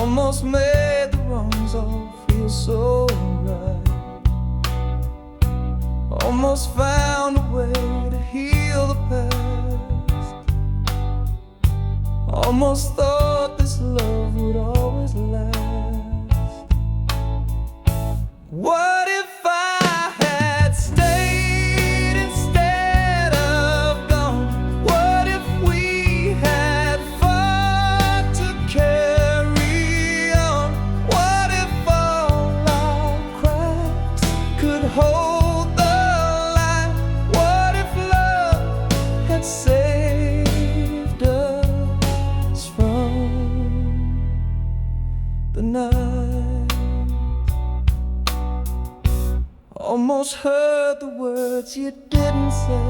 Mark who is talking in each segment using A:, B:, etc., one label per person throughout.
A: almost made the wrongs all feel so right. Almost found a way to heal the past. Almost thought this love would always last. What if I had stayed instead of gone? What if we had fought to carry on? What if all our cracks could hold the light? What if love had saved us from the night? Almost heard the words you didn't say.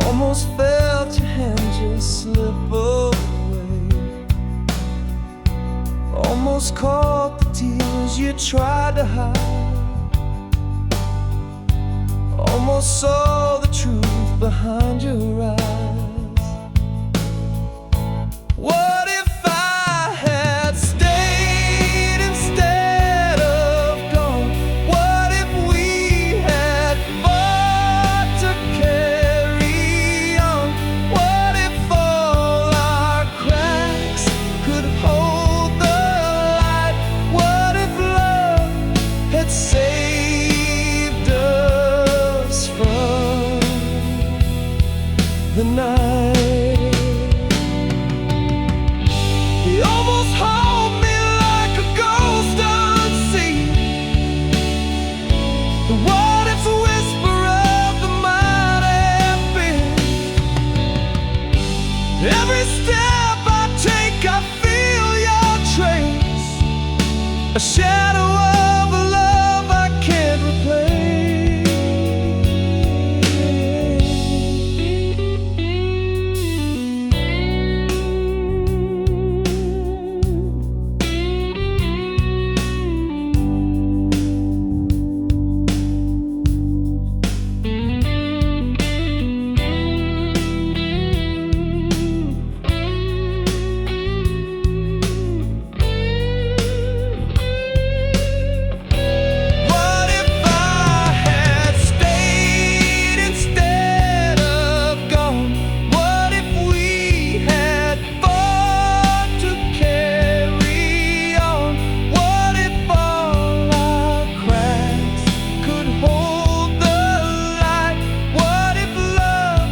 A: Almost felt your hand just slip away. Almost caught the tears you tried to hide. Almost saw the truth behind your eyes. What if I had stayed instead of gone? What if we had fought to carry on? What if all our cracks could hold the light? What if love had saved us from the night? He almost held me like a ghost unseen. The what if's a whisper of the might have been. Every step I take, I feel your trace. A shadow of a love I can't replace. What if I had stayed instead of gone? What if we had fought to carry on? What if all our cracks could hold the light? What if love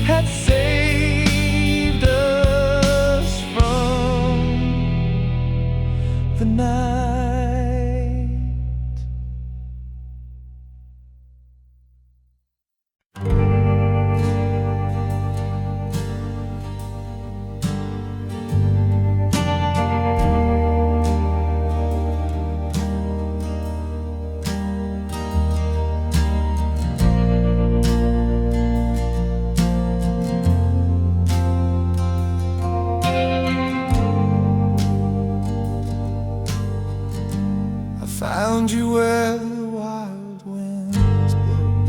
A: had saved us from the night? I found you where the wild winds blow.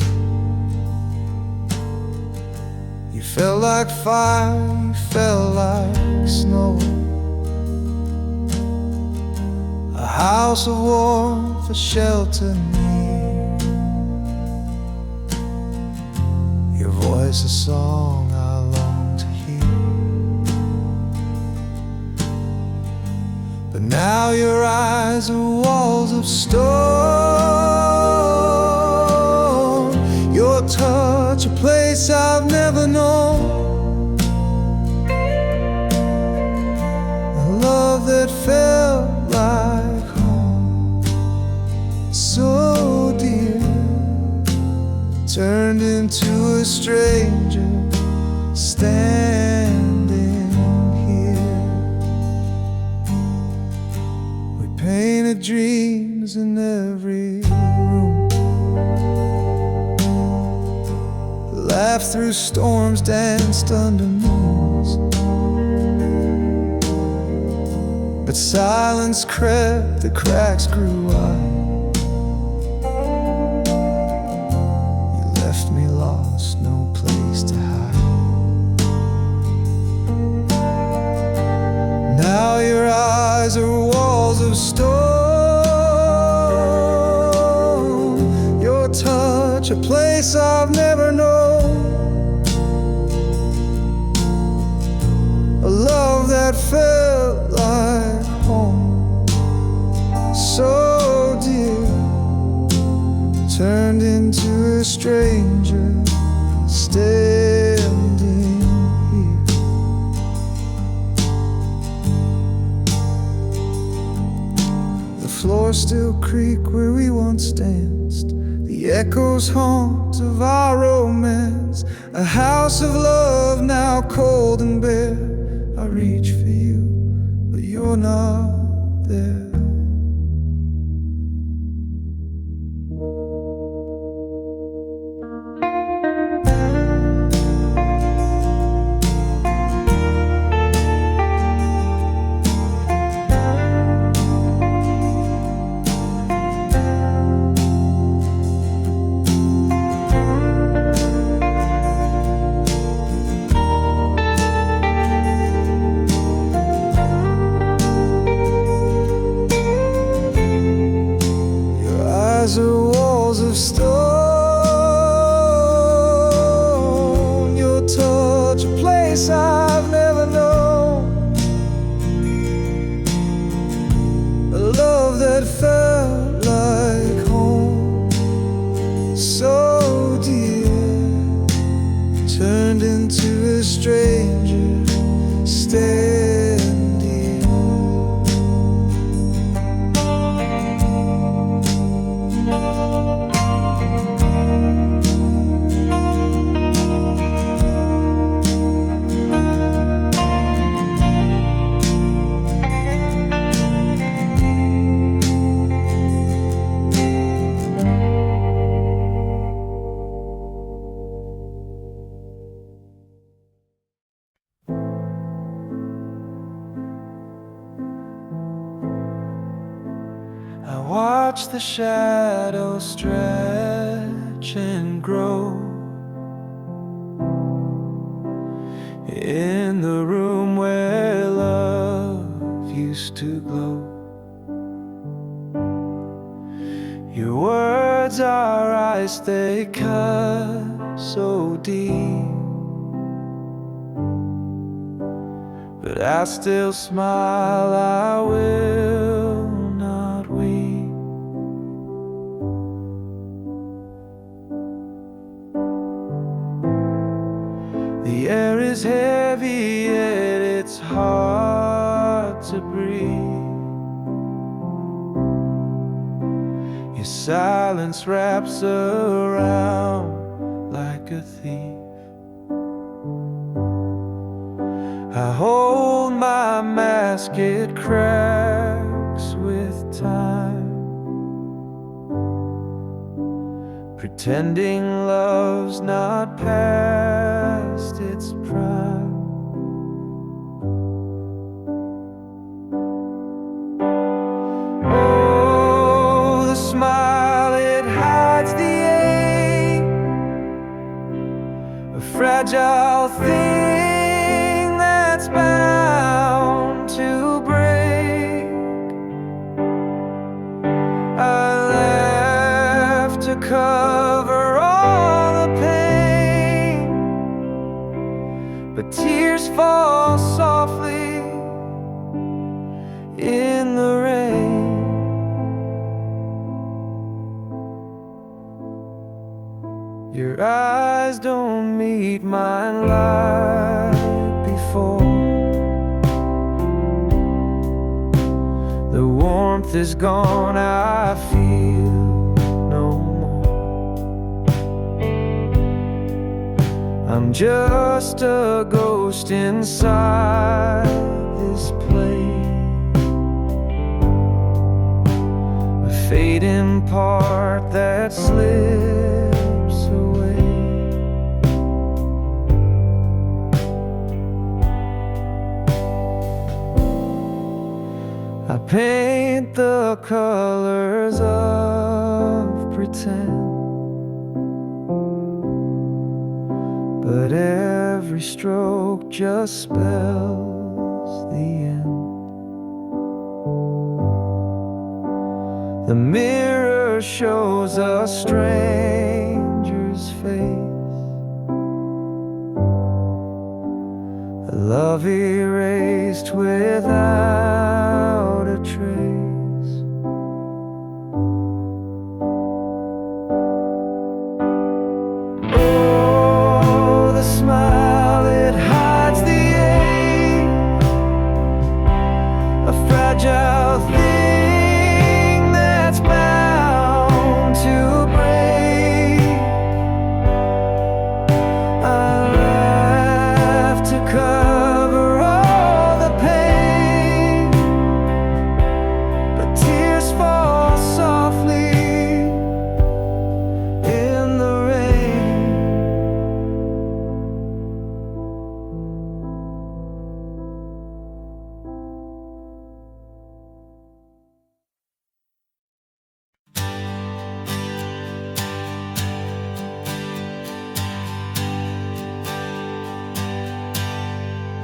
A: You felt like fire, you felt like snow. A house of warmth, a shelter near. Your voice a song I long to hear. But now your eyes are walls of stone. Your touch a place I've never known. A love that felt like home, so dear, turned into a stranger standing here. We painted dreams in every room, laughed through storms, danced under moons. But silence crept, the cracks grew wide. You left me lost, no place to hide. eyes are walls of stone. Your touch, a place I've never known. A love that felt like home, so dear, turned into a stranger standing here. The floors still creak where we once danced. The echoes haunt of our romance. A house of love now cold and bare. I reach for you, but you're not there. Eyes are walls of stone. Your touch, a place I've never known. A love that felt like home, so dear, turned into a stranger standing. I watch the shadows stretch and grow in the room where love used to glow. Your words are ice, they cut so deep, but I still smile, I will not weep. The air is heavy, yet it's hard to breathe. Your silence wraps around like a thief. I hold my mask, it cracks with time, pretending love's not past its prime. Oh, the smile, it hides the ache, a fragile thing that's bound to break. I laugh to cover all the pain, but tears fall softly in the rain. Your eyes don't meet mine like before. The warmth is gone, I feel no more. I'm just a ghost inside this place, a fading part that slips away. I paint the colors of pretend, but every stroke just spells the end. The mirror shows a stranger's face, a love erased without a trace. Oh, the smile, it hides the ache, a fragile thing that's bound to break. I laugh to cover all the pain, but tears fall softly in the rain.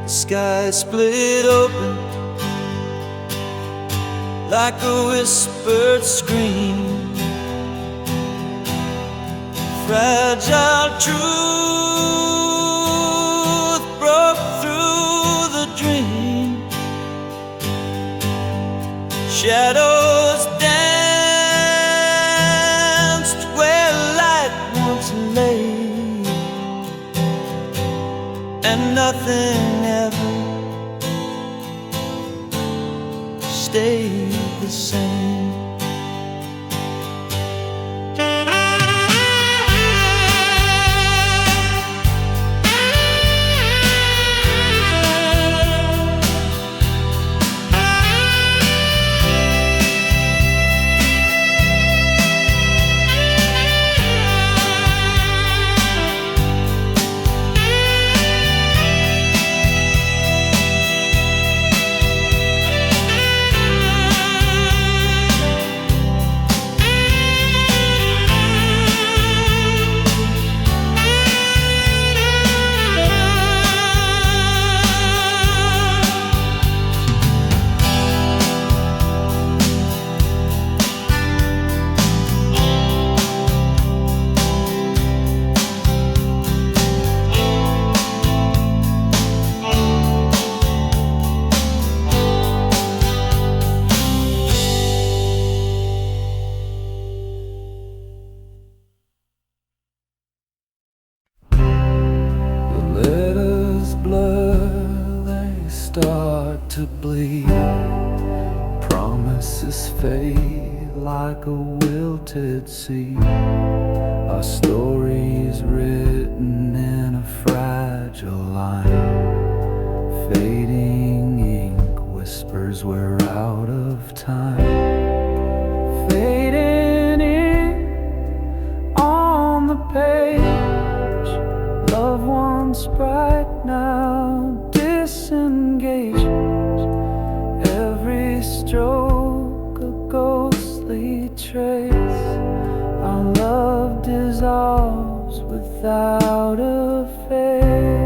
A: The sky split open like a whispered scream. Fragile truth broke through the dream. Shadows danced where light once lay, and nothing ever stayed the same. Start to bleed, promises fade like a wilted seed. Our story's written in a fragile line. Fading ink whispers we're out of time. Fading in on the page, loved ones bright now disengaged. Every stroke a ghostly trace. Our love dissolves without a face.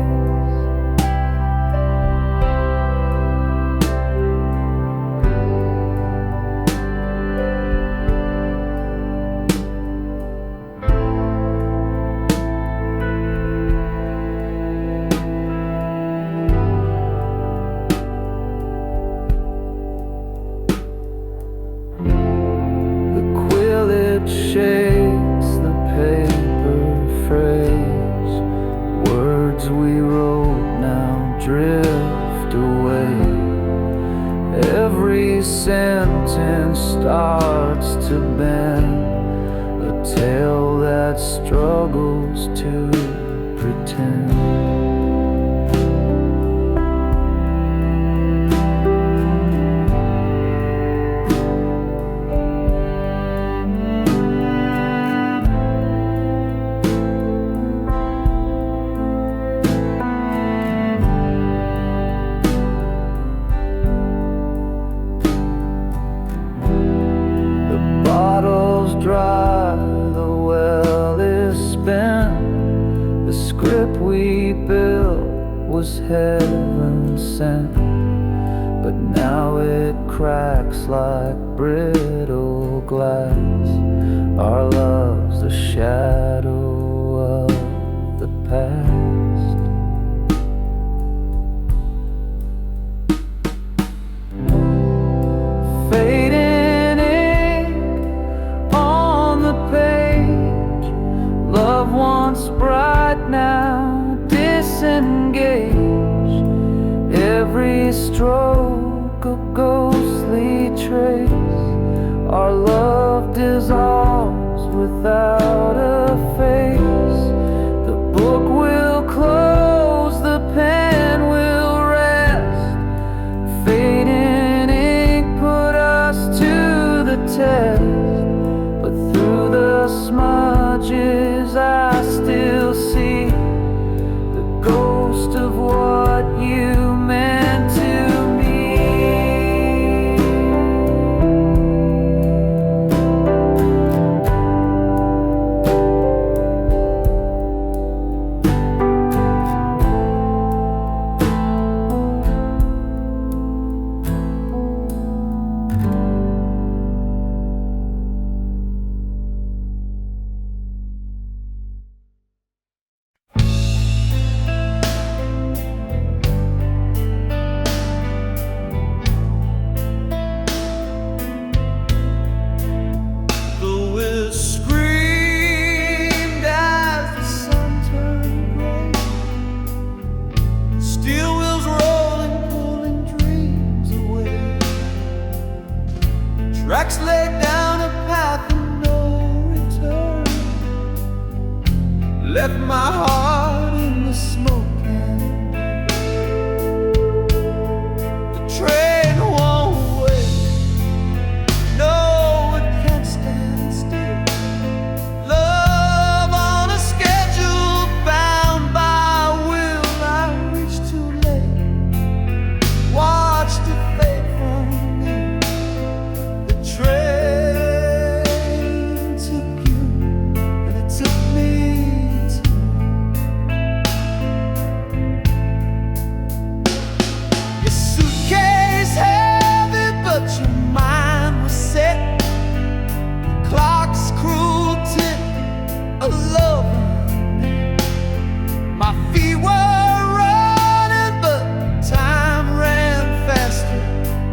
A: Shakes the paper phrase. Words we wrote now drift away. Every sentence starts to bend, a tale that struggles to pretend. Dry, the well is spent. The script we built was heaven sent, but Now it cracks like brittle glass. Our love's a shadow of the past. Fading ink on the page. Love once bright, now disengaged. Every stroke a ghostly trace. Our love dissolves without a face. The book will close, the pen will rest. Fading ink put us to the test, but through the smudges I still see the ghost of what you meant to me. Tracks laid down a path of no return. Left my heart in the smoke and the train won't wait. No, it can't stand still. Love on a schedule, bound by will. I reached too late, watched it fade from me. The train took you, and it took me too. Your suitcase heavy, but your mind was set. The clock's cruel tick, a love. My feet were running, but time ran faster.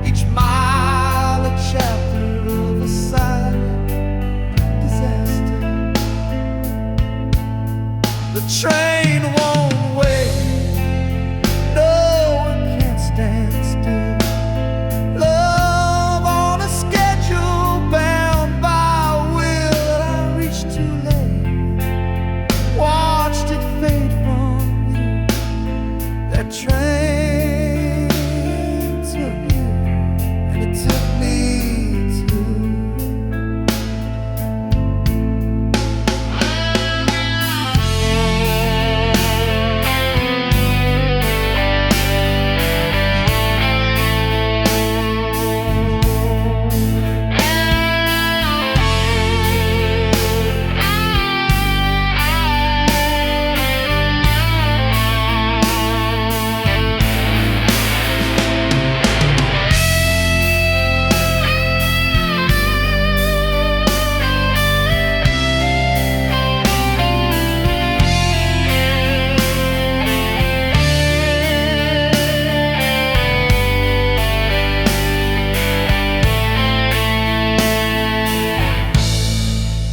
A: Each mile a chapter of a silent disaster. The train won't wait. No, it can't stand still. Love on a schedule, bound by will. I reached too late, watched it fade from you. That train took you, and it took me too.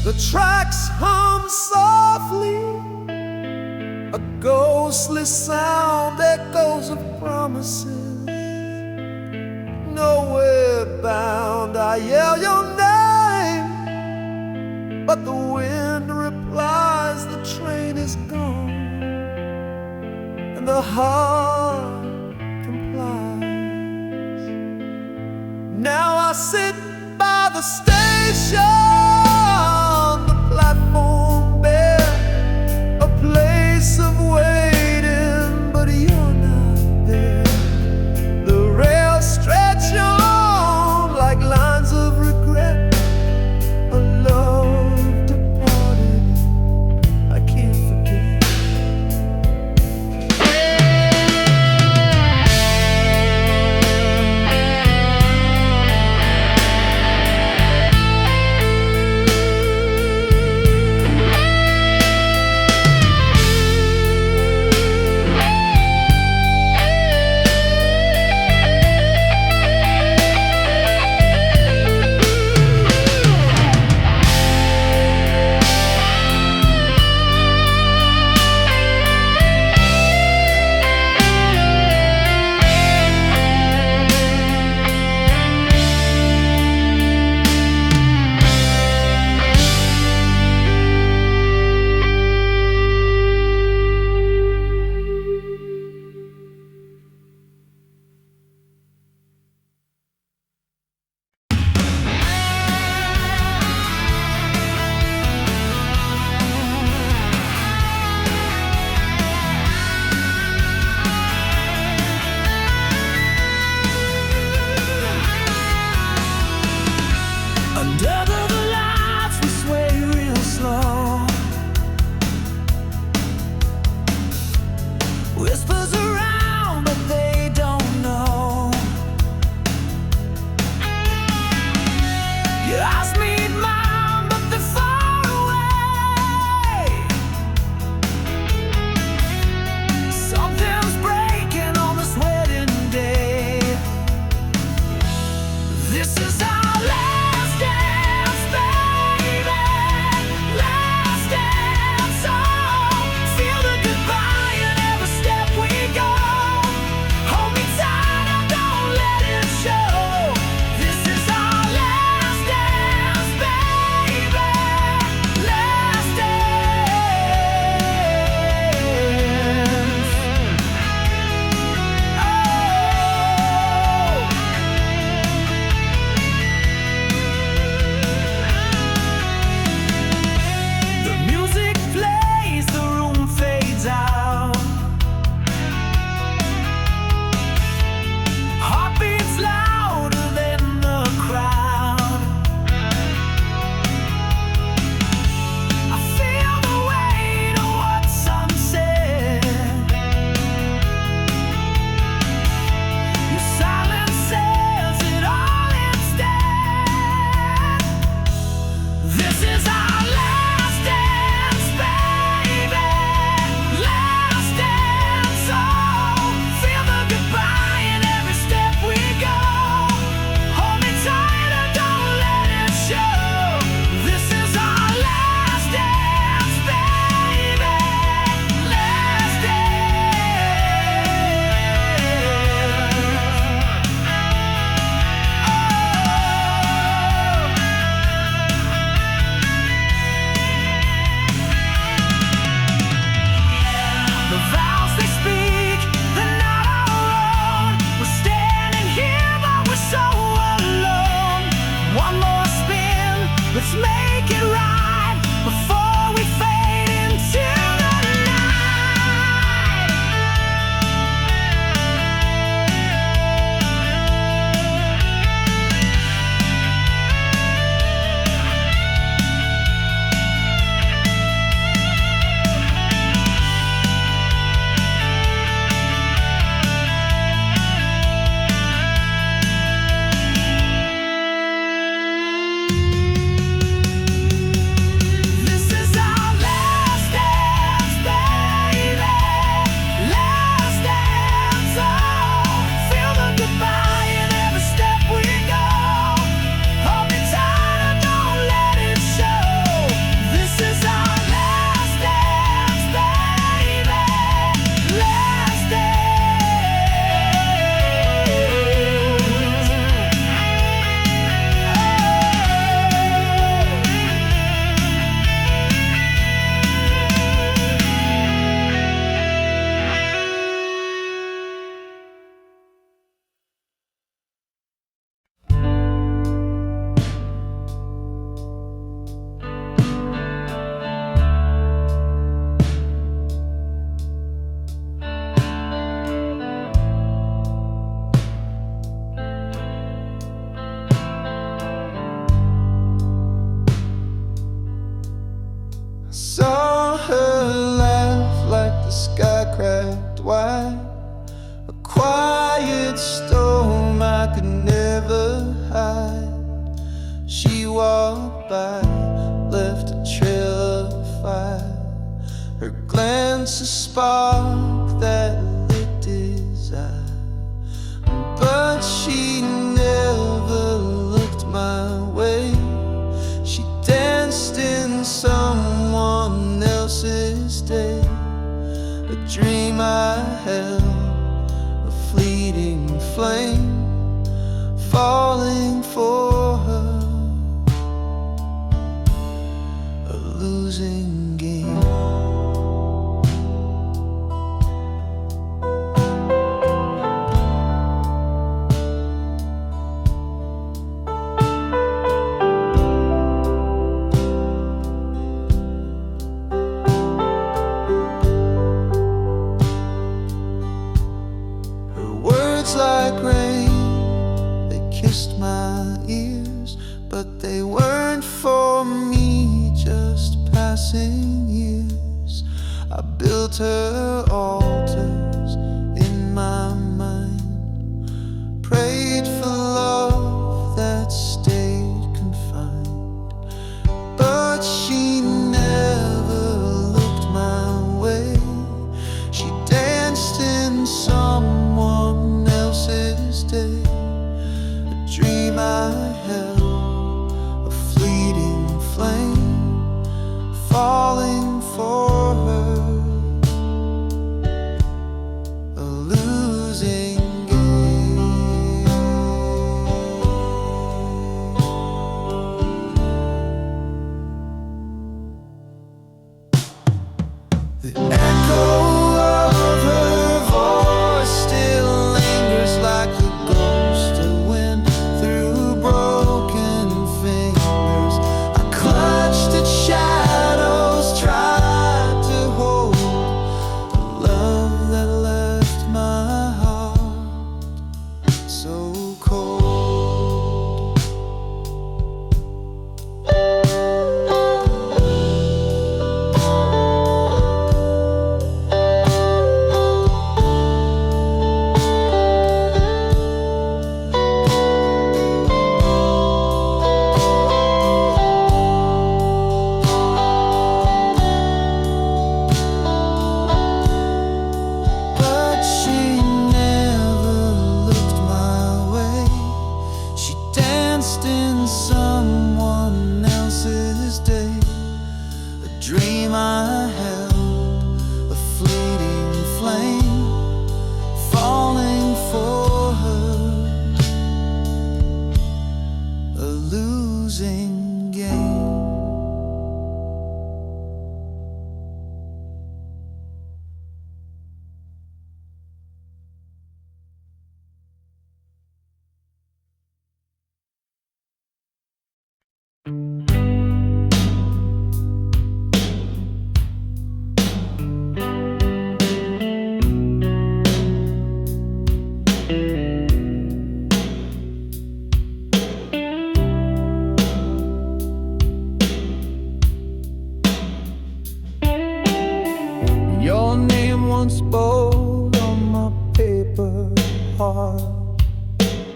A: The tracks hum softly, a ghostly sound, echoes of promises. Nowhere bound, I yell your name, but the wind replies the train is gone, and the heart complies. Now I sit by the station, the platform bare, a place of waiting, but you're not there. The rails stretch on like lines of regret. A love departed, I can't forget. just a spark that lit desire, but she never looked my way. She danced in someone else's day, a dream I held, a fleeting flame, falling for her, a losing game. Like rain, they kissed my ears, but they weren't for me, just passing years. I built her altars in my mind, prayed for love that stayed confined, but she never looked my way. She danced in someone else's day, a dream I held, a fleeting flame, falling for her, a losing game. The echo of her voice still lingers like the ghost of wind through broken fingers. I clutched at shadows, tried to hold a love that left my heart so cold. But she never looked my way. She danced in someone else's day, a dream I held, a fleeting flame, falling for her, a losing game. Your name once bold on my paper heart,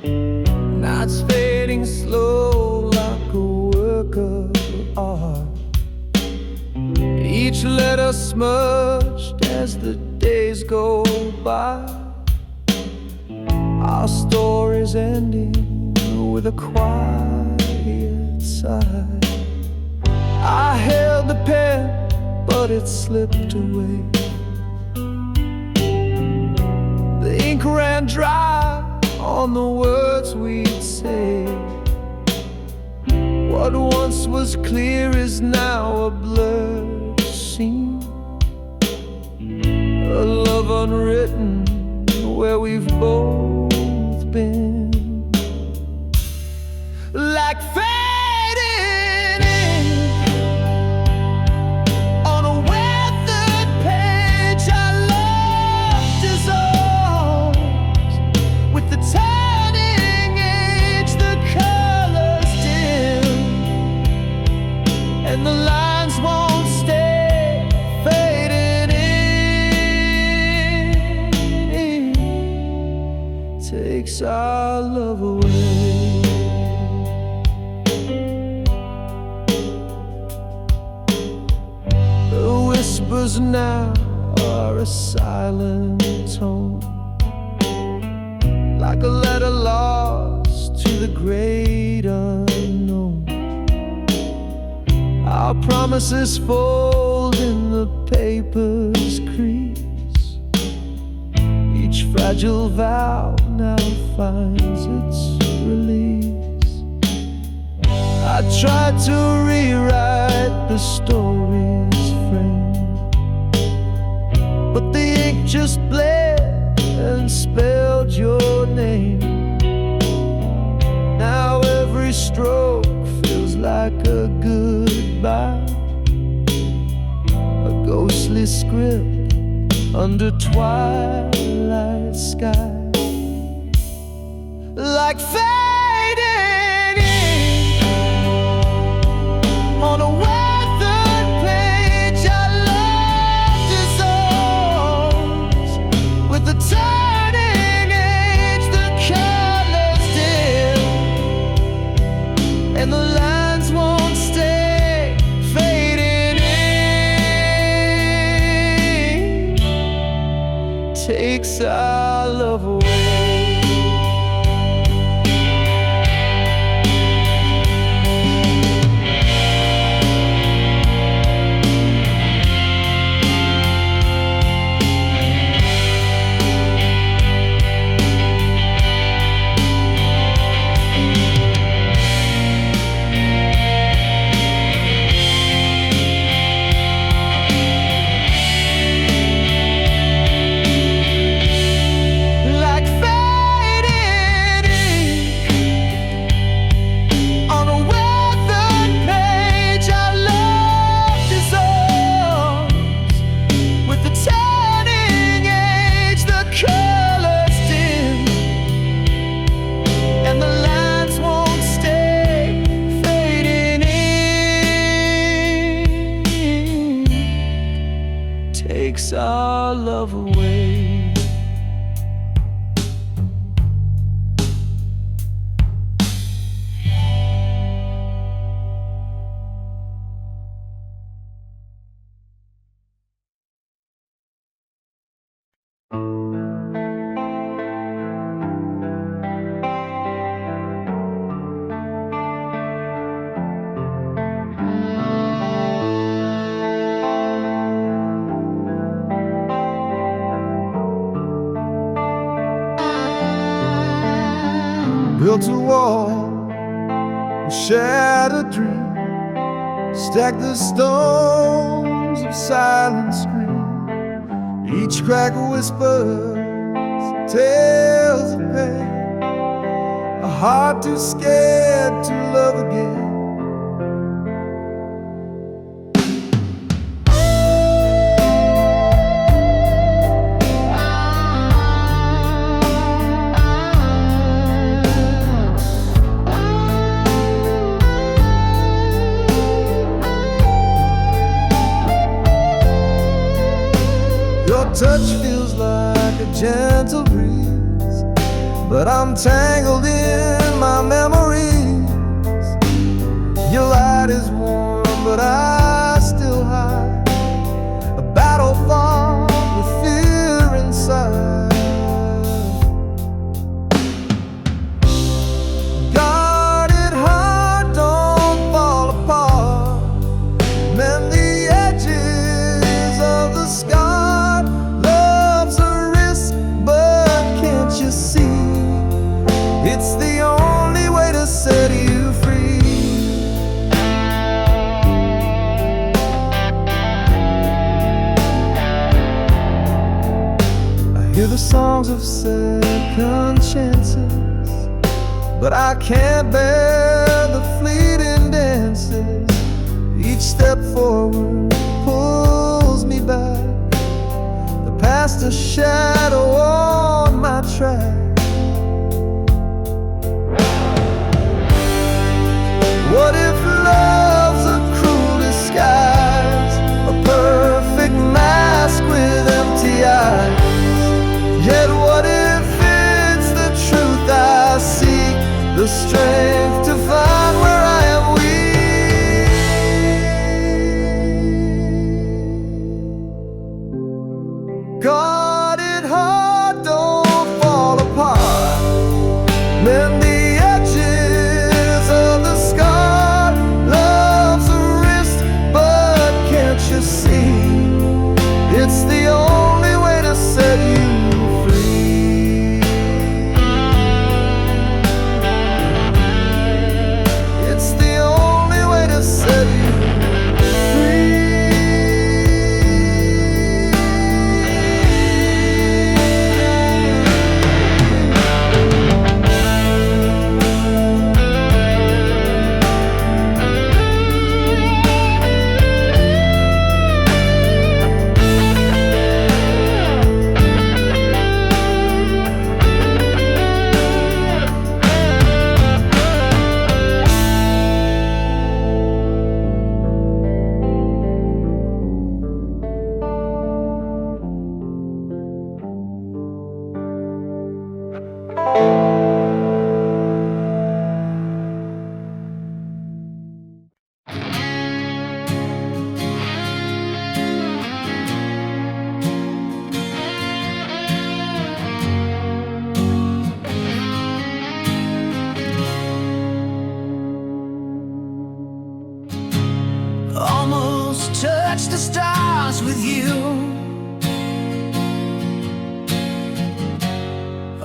A: now it's fading slow like a work of art. Each letter smudged as the days go by, our story's ending with a quiet sigh. I held the pen, but it slipped away. The ink ran dry on the words we'd say. What once was clear is now a blurred scene, a love unwritten where we've both been. Like fading ink on a weathered page, our love dissolves with the turning age. The colors dim and the lines won't stay. Fading in takes our love away. Whispers now a silent tone, like a letter lost to the great unknown. Our promises fold in the paper's crease. Each fragile vow now finds its release. I tried to rewrite the story's frame, but the ink just bled and spelled your name. Now every stroke feels like a goodbye, a ghostly script under twilight sky, like fading ink on a weathered page. Our love dissolves with the turning age. The colors dim and the lines won't stay. Fading ink takes our love away. Takes our love away. Built a wall, we shared a dream, stacked the stones of silent scream. Each crack whispers tales of pain, a heart too scared to love again. Your touch feels like a gentle breeze, but I'm tangled in my memories. Your light is warm, but I still hide a battle fought with fear inside. Guarded heart, don't fall apart. Mend the edges of the scar. You see, it's the only way to set you free. I hear the songs of second chances, but I can't bear the fleeting dances. Each step forward pulls me back, the past a shadow on my track. What if love's a cruel disguise, a perfect mask with empty eyes? Yet what if it's the truth I seek, the strength to find where I am weak? touch the stars with you.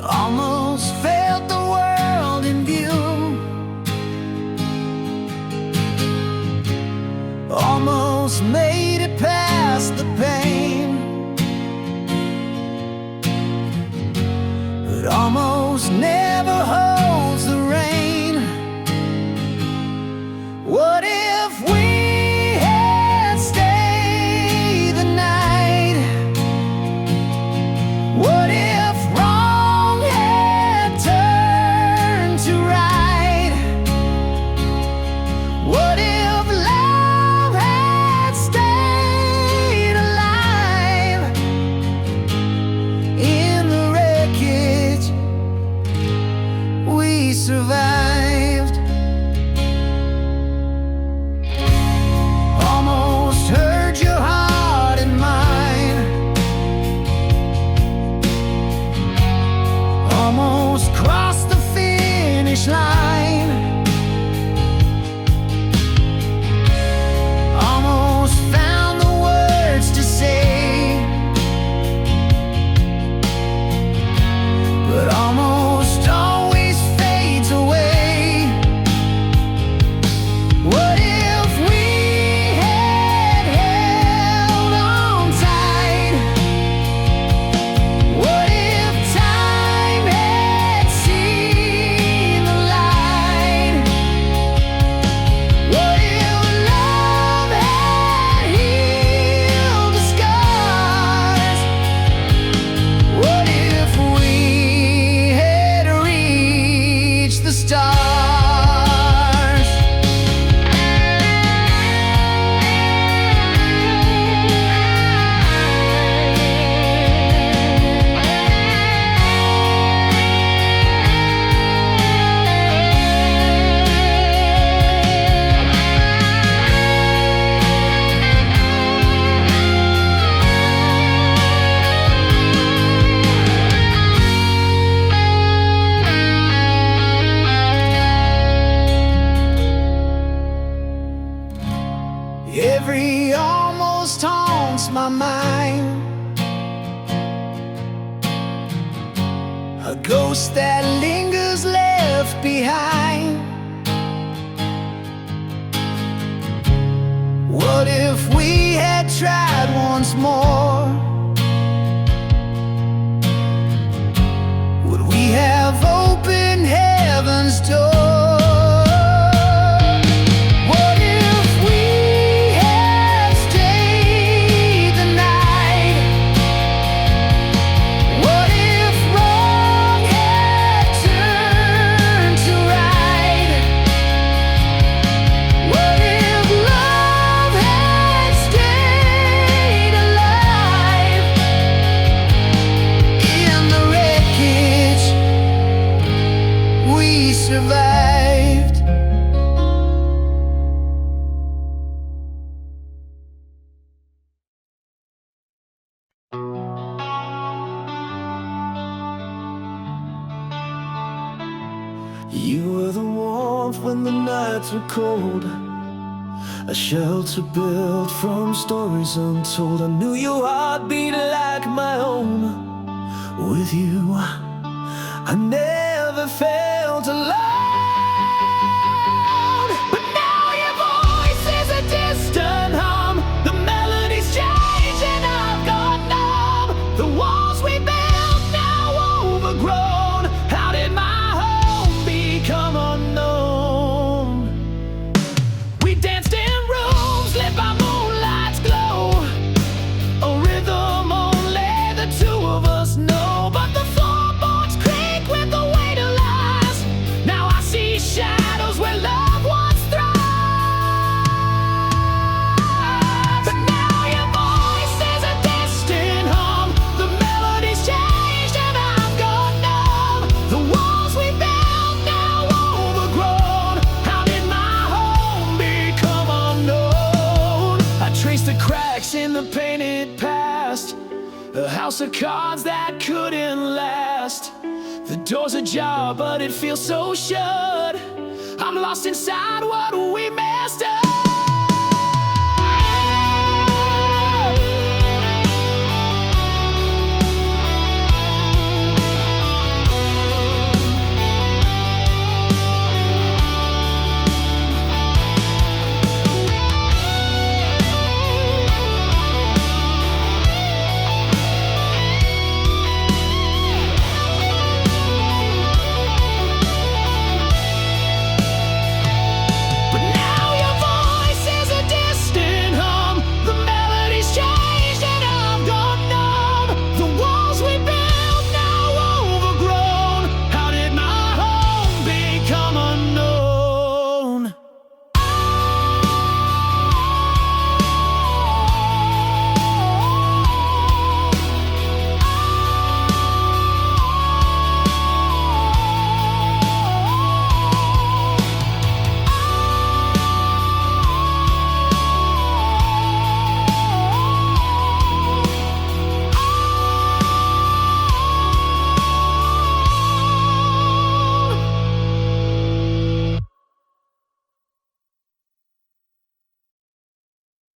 A: Almost felt the world in view. Almost made it past the pain, but almost never holds the rain. What if we had stayed the night? What if wrong had turned to right? What if love had stayed alive? In the wreckage we survived. Almost heard your heart and mine. Almost crossed the finish line. Almost found the words to say, but almost always fades away. What if we had held on tight? What if time had seen the light? What if love had healed the scars? What if we had reached the stars? Every almost haunts my mind, a ghost that lingers left behind. What if we had tried once more? Would we have opened heaven's door? What if we had stayed the night? What if wrong had turned to right? What if love had stayed alive? In the wreckage we survived. You were the warmth when the nights were cold, a shelter built from stories untold. I knew your heart beat like my own. With you, I never felt alone. But now your voice is a distant hum. The melodies change and I've gone numb. The walls we built now overgrown. How did my home become unknown? We danced in rooms lit by moonlight's glow, a rhythm only the two of us know. But the floorboards creak with the weight of lies. Now I see shadows where love once thrived. But now your voice is a distant hum. The melodies changed and I've gone numb. The walls we built now overgrown. How did my home become unknown? I traced the cracks in the painted past, a house of cards that couldn't last. The door's ajar, but it feels so shut. I'm lost inside what we messed up.